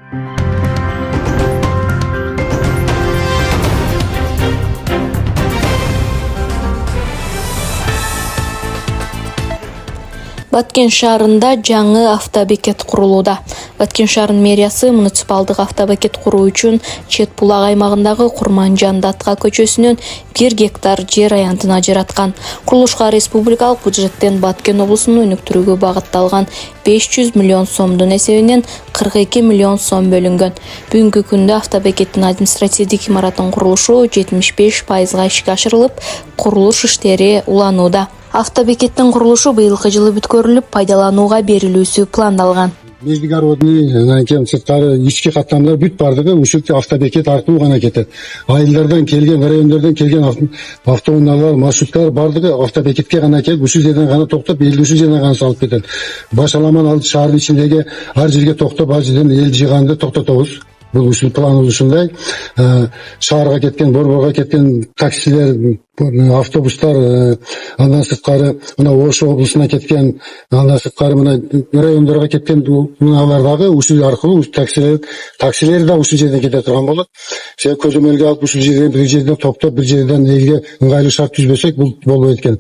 Баткен шаарында жаңы автобекет курулууда. Баткен шаарынын мэриясы муниципалдык автобекет куруу үчүн Чет булак аймагындагы Курманжан Датка көчөсүнөн 1 гектар жер аянтын ажыраткан. Курулушка республикалык бюджеттен Баткен облусунун өнүктүрүүгө багытталган 500 миллион сомдун эсебинен 42 миллион сом бөлүнгөн. Бүгүнкү күндө автобекеттин административдик имараттын курулушу 75%га ишке ашырылып, курулуш иштери уланууда. Автобекеттин курулушу быйылкы жылы бүткөрүлүп, пайдаланууга берилүүсү пландалган. Междугородный, сырткары ички каттамдар бүт бардыгы ушул автобекет аркылуу гана кетет. Айылдардан келген, райондордон келген автоунаалар, маршруттар бардыгы автобекетке гана келип, ушул жерден гана токтоп, элди ушул жерден гана салып кетет. Башаламан алды шаардын ичиндеги ар жерге токтоп, ар жерден эл жыганды токтотобуз. Бул ушул планыбыз ушундай. Шаарга кеткен, борборго кеткен таксилер, автобустар, андан сырткары мына Ош облусуна кеткен, андан сырткары мына райондорго кеткен унаалар дагы ушул аркылуу таксилер да ушул жерден кете турган болот. Көзөмөлгө алып ушул жерден бир жерден токтоп, бир жерден элге ыңгайлуу шарт түзбөсөк бул болбойт экен.